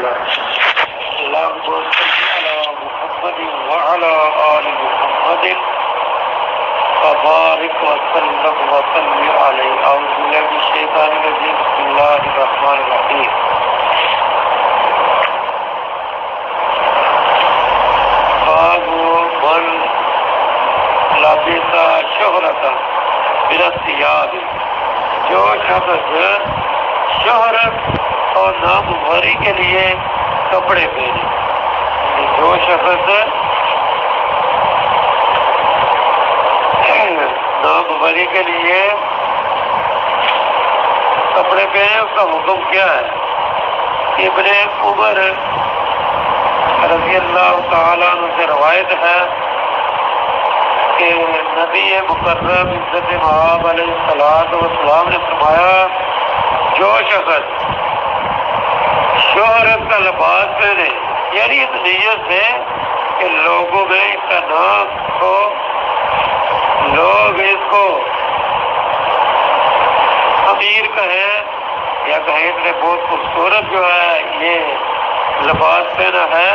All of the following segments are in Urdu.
اللهم صل على محمد وعلى آل محمد وبارك وسلم عليه. أعوذ بالله من الشيطان الرجيم. بسم الله الرحمن الرحيم. باب من لبس شهرة من الثياب. جو شخص شہرت اور ناموری کے لیے کپڑے پہنے، جو شخص ناموری کے لیے کپڑے پہنے اس کا حکم کیا ہے؟ ابن عمر رضی اللہ تعالیٰ عنہ سے روایت ہے کہ نبی مکرم عزت مآب علیہ السلام نے فرمایا، جو شخص شہرت کا لباس پہنے، یعنی اس نیت سے کہ لوگوں میں اس کا نام ہو، لوگ اس کو امیر کہیں یا کہیں اس نے بہت خوبصورت جو ہے یہ لباس پہنا ہے،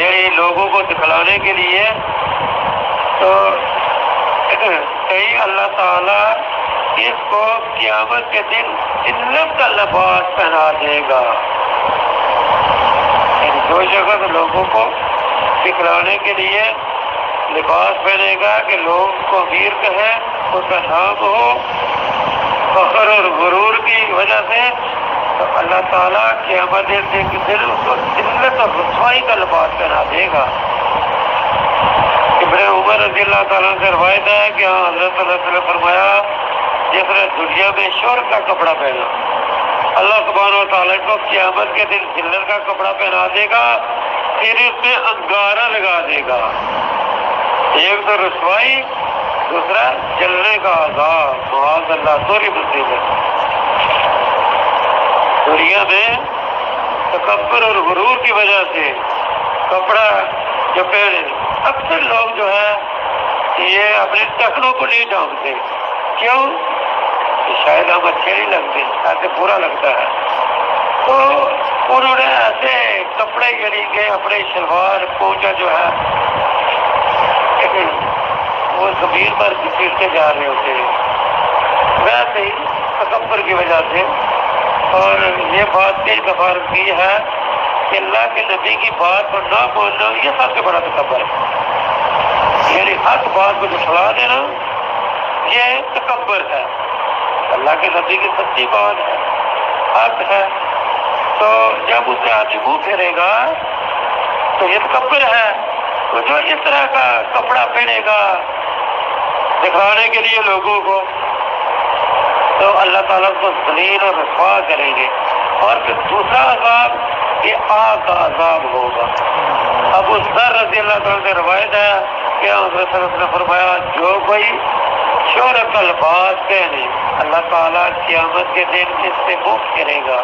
یعنی لوگوں کو دکھلانے کے لیے، تو کہیں اللہ تعالیٰ اس کو قیامت کے دن ذلت کا لباس پہنا دے گا. جو شخص لوگوں کو دکھلانے کے لیے لباس پہنے گا کہ لوگ کو امیر کہیں، اس کا نام ہو فخر اور غرور کی وجہ سے، تو اللہ تعالیٰ قیامت کے دن اس کو ذلت اور رسوائی کا لباس پہنا دے گا. ابن عمر رضی اللہ تعالیٰ سے روایت ہے کہ حضرت صلی اللہ علیہ وسلم فرمایا، جس نے دنیا میں شہرت کا کپڑا پہنا، اللہ سبحانہ و تعالیٰ کو قیامت کے دن ذلت کا کپڑا پہنا دے گا، پھر اس میں انگارہ لگا دے گا. ایک تو رسوائی، دوسرا جلنے کا عذاب، معاذ اللہ. دوہری مصیبت. دنیا میں تکبر اور غرور کی وجہ سے کپڑا جو پہنے، اکثر لوگ جو ہے یہ اپنے ٹخنوں کو نہیں ڈھانپتے. کیوں؟ شاید ہم اچھے نہیں لگتے، ایسے برا لگتا ہے. تو انہوں نے ایسے کپڑے یعنی کہ اپنے شلوار پونچا جو ہے وہ زمین پر گھسیٹتے جا رہے ہوتے ہیں، ویسے ہی تکبر کی وجہ سے. اور یہ بات کئی دفعہ کی ہے کہ اللہ کے نبی کی بات کو نہ ماننا یہ سب سے بڑا تکبر ہے. یعنی حق بات کو جھٹلا دینا یہ تکبر ہے. اللہ کے نبی کی سچی بات ہے، حق ہے، تو جب اسے آدمی منہ پھیرے گا تو یہ تکبر ہے. تو جو اس طرح کا کپڑا پہنے گا دکھانے کے لیے لوگوں کو، تو اللہ تعالیٰ کو ذلیل اور رسوا کریں گے. اور پھر دوسرا عذاب یہ آگ کا عذاب ہوگا. ابو ذر رضی اللہ تعالیٰ سے روایت ہے کہ حضرت صلی اللہ علیہ وسلم نے فرمایا، جو کوئی شہرت کا لباس پہنے، اللہ تعالیٰ قیامت کے دن اس سے منہ پھیرے گا،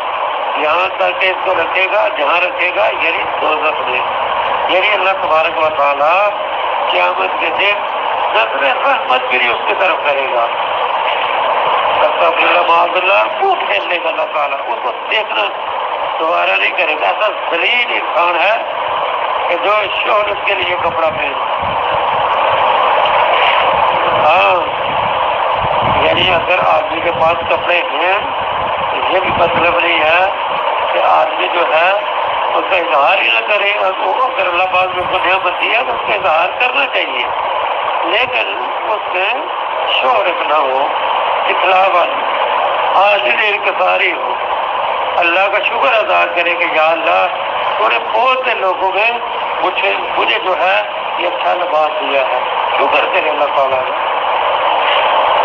یہاں تک کہ اس کو رکھے گا جہاں رکھے گا، یعنی دوزخ میں. یعنی اللہ تبارک و تعالیٰ قیامت کے دن نظر رحمت بھی اس کی طرف کرے گا. معاذ اللہ منہ پھیر لے گا اللہ تعالیٰ، اس کو دیکھنا دوبارہ نہیں کرے گا. ایسا ذلیل انسان ہے کہ جو شہرت کے لیے کپڑا پہنے. ہاں، یعنی اگر آدمی کے پاس کپڑے ہیں یہ بھی مطلب نہیں ہے کہ آدمی جو ہے اس کا اظہار ہی نہ کرے. اگر اللہ پاک نے اس کو نعمت دی ہے تو اس کا اظہار کرنا چاہیے، لیکن اس میں شہرت نہ ہو، اخلاق حاضر انکساری ہو. اللہ کا شکر ادا کرے کہ یا اللہ تھوڑے بہت سے لوگوں میں مجھے جو ہے یہ اچھا لباس دیا ہے، شکر کرے اللہ تعالیٰ نے.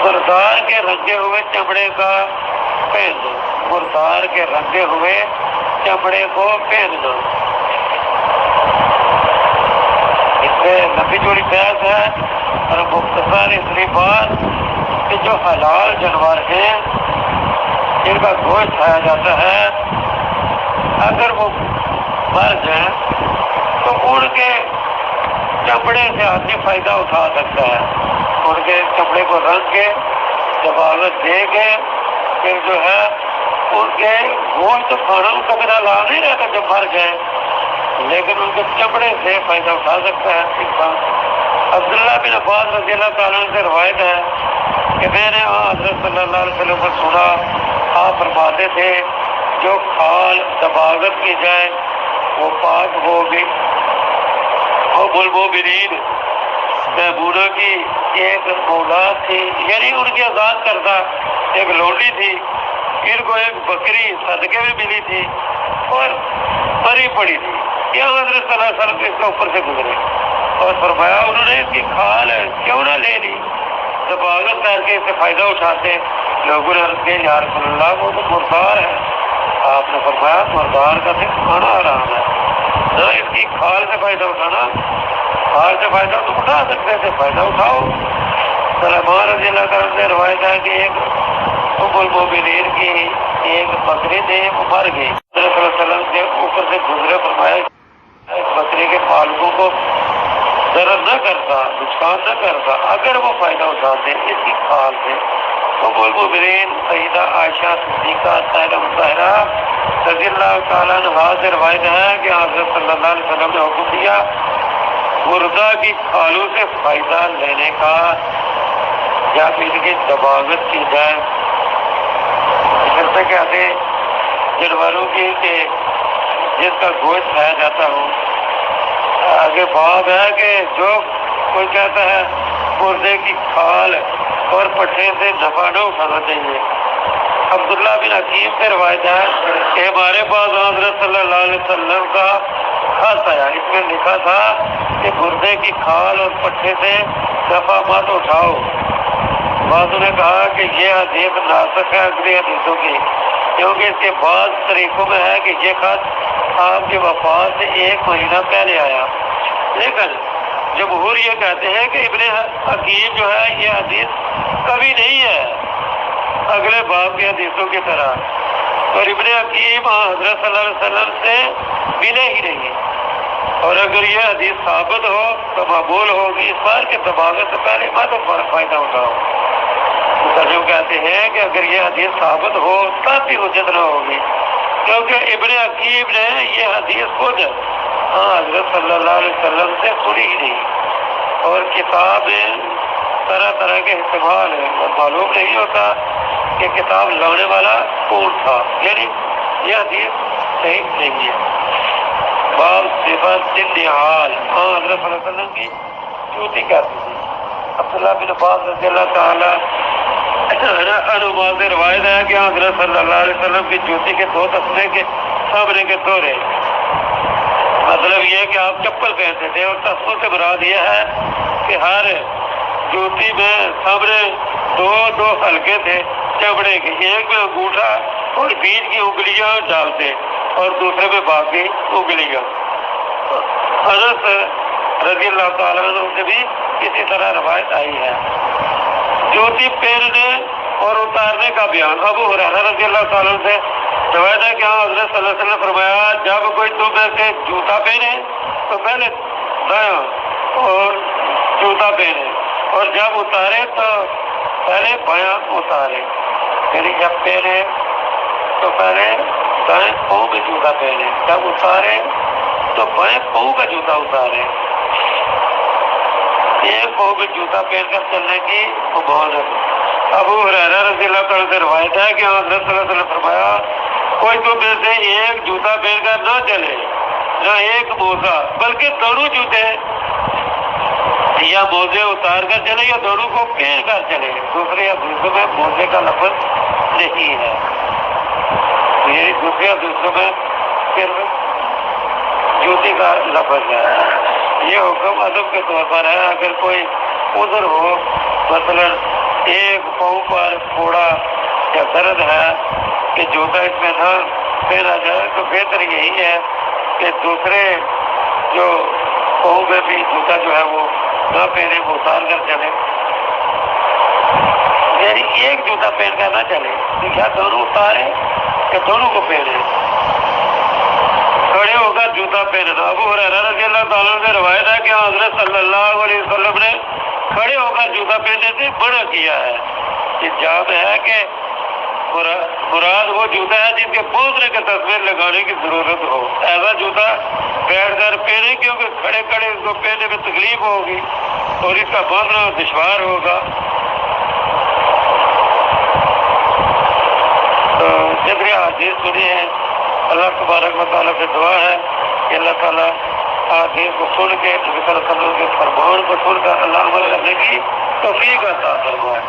مردار کے رنگے ہوئے چمڑے کا پہننا، مردار کے رنگے ہوئے چمڑے کو پہننا، اس میں لمبی چوڑی بحث ہے اور مختصر اتنی بات کہ جو حلال جانور ہیں جن کا گوشت کھایا جاتا ہے، اگر وہ مر جائیں تو ان کے چمڑے سے آدمی فائدہ اٹھا سکتا ہے. ان کے چمڑے کو رنگ کے جب عادت دے کے پھر جو ہے ان کے گوشت تو کھانا ان کا بنا لا نہیں رہتا جب مر گئے، لیکن ان کے چمڑے سے فائدہ اٹھا سکتا ہے انسان۔ عبداللہ بن عباس رضی اللہ تعالیٰ عنہ سے روایت ہے کہ میں نے حضرت صلی اللہ علیہ وسلم کو سنا، آپ فرماتے تھے جو کھال دباغت کی جائے وہ پاک ہوگی۔ اور المؤمنین میمونہ کی ایک اولاد تھی، یعنی ان کی آزاد کردہ ایک لونڈی تھی، ان کو ایک بکری صدقے میں ملی تھی اور مری پڑی تھی، یہاں حضرت صلی اللہ علیہ وسلم اس کے اوپر سے گزرے اور فرمایا انہوں نے اس کی کھال کیوں نہ لے لی، دباغت کر کے اس سے فائدہ اٹھاتے۔ لوگوں نے عرض کیا یا رسول اللہ وہ تو مردار ہے، آپ نے فرمایا مردار کا صرف کھانا حرام ہے، نہ اس کی کھال سے فائدہ اٹھانا۔ کھال سے فائدہ تو اٹھا سکتے تھے، فائدہ اٹھاؤ۔ سلمان رضی اللہ تعالیٰ سے روایت ہے کہ ایک ام المؤمنین کی ایک بکری تھی، وہ مر گئی، حضرت صلی اللہ علیہ وسلم کے اوپر سے گزرے، فرمایا اس بکری کے مالکوں کو ضرر نہ کرتا، نقصان نہ کرتا اگر وہ فائدہ اٹھاتے اس کی کھال سے۔ ام المؤمنین سیدہ عائشہ صدیقہ طاہرہ مطہرہ رضی اللہ تعالیٰ عنہا سے روایت ہے کہ حضرت صلی اللہ علیہ وسلم نے حکم دیا مردہ کی کھالوں سے فائدہ لینے کا جب ان کی دباغت کی جائے۔ اس سے کہتے جانوروں کی کہ جس کا گوشت کھایا جاتا ہو، آگے باب ہے کہ جو کوئی کہتا ہے مردے کی کھال اور پٹھے سے نفع نہ اٹھانا چاہیے۔ عبداللہ بن حکیم سے روایت ہے کہ ہمارے پاس حضرت صلی اللہ علیہ وسلم کا خط آیا، اس میں لکھا تھا کہ مردے کی کھال اور پٹھے سے نفع مت اٹھاؤ۔ بعضوں نے کہا کہ یہ حدیث ناسخ ہے اگلی حدیثوں کی، کیونکہ اس کے بعض طریقوں میں ہے کہ یہ خط آپ کی وفات سے 1 مہینہ پہلے آیا، لیکن جمہور یہ کہتے ہیں کہ ابن حکیم جو ہے یہ حدیث کبھی نہیں ہے اگلے باب کی حدیثوں کی طرح، اور ابن حکیم حضرت صلی اللہ علیہ وسلم سے ملے ہی نہیں، اور اگر یہ حدیث ثابت ہو تو مقبول ہوگی اس بار کے دباغت سے پہلے مت فائدہ اٹھاؤ۔ مترجم کہتے ہیں کہ اگر یہ حدیث ثابت ہو تب بھی حجت نہ ہوگی، کیونکہ ابن حکیم نے یہ حدیث خود حضرت صلی اللہ علیہ وسلم سے سنی ہی نہیں، اور کتاب طرح طرح کے استعمال ہے اور معلوم نہیں ہوتا کہ کتاب لانے والا کون تھا، یعنی یہ حدیث صحیح نہیں ہے۔ باب صفت النعال، حضرت صلی اللہ علیہ وسلم کی جوتی کرتی تھی۔ عبداللہ بن عباس رضی اللہ تعالیٰ عنہما سے روایت ہے کہ حضرت صلی اللہ علیہ وسلم کی جوتی کے 2 تسمے کے سامنے کے دورے، مطلب یہ کہ آپ چپل پہنتے تھے، اور تسموں سے مراد یہ ہے کہ ہر جوتی میں سامنے 2 حلقے تھے چمڑے کے، ایک میں انگوٹھا اور بیچ کی انگلیاں ڈالتے اور دوسرے میں باقی انگلیاں۔ حضرت رضی اللہ تعالیٰ عنہ سے بھی اسی طرح روایت آئی ہے۔ جوتی پہننے اور اتارنے کا بیان ابو ہریرہ رضی اللہ تعالیٰ عنہ سے روایت ہے کہ حضرت صلی اللہ علیہ وسلم فرمایا جب کوئی تم میں سے جوتا پہنے تو پہلے دایاں اور جوتا پہنے، اور جب اتارے تو پہلے بایاں اتارے، یعنی جب پہنے تو پہلے دائیں پاؤں میں جوتا پہنے، جب اتارے تو بائیں پاؤں کا جوتا اتارے۔ ایک پاؤں میں جوتا پہن کر چلنے کی ممانعت۔ ابو ہریرہ رضی اللہ تعالیٰ سے روایت ہے کہ حضرت صلی اللہ علیہ وسلم فرمایا کوئی تم میں سے ایک جوتا پہن کر نہ چلے، نہ ایک موزہ، بلکہ دونوں جوتے یا موزے اتار کر چلے یا دونوں کو پہن کر چلے۔ دوسرے حدیثوں میں موزے کا لفظ نہیں ہے، یعنی دوسرے حدیثوں میں صرف جوتی کا لفظ ہے۔ یہ حکم ادب کے طور پر ہے، اگر کوئی عذر ہو، مثلا ایک پاؤں پر پھوڑا یا درد ہے کہ جوتا اس میں نہ پہنا جائے، تو بہتر یہی ہے کہ دوسرے جو پاؤں میں بھی جوتا جو ہے وہ نہ پہنے، وہ اتار کر چلے، یعنی ایک جوتا پہن کر نہ چلے، کیا دونوں اتارے کہ دونوں کو پہنے، کھڑے ہو کر جوتا پہننا۔ ابو ہریرہ رضی اللہ تعالیٰ سے روایت ہے کہ حضرت صلی اللہ علیہ وسلم نے کھڑے ہو کر جوتا پہننے سے منع کیا ہے۔ یہ جاب ہے کہ مراد وہ جوتا ہے جن کے پوچھنے کی تصویر لگانے کی ضرورت ہو. ایسا جوتا بیٹھ کر پہنے کیونکہ کھڑے کھڑے اس کو پہننے میں تکلیف ہوگی اور اس کا باندھنا دشوار ہوگا. تو جتنی حدیث سنی ہے اللہ تبارک و تعالیٰ سے دعا ہے کہ اللہ تعالیٰ حدیث کو سن کے نبی صلی اللہ علیہ وسلم کے فرمان کو سن کر اللہ عمل کرنے کی توفیق عطا فرمائے.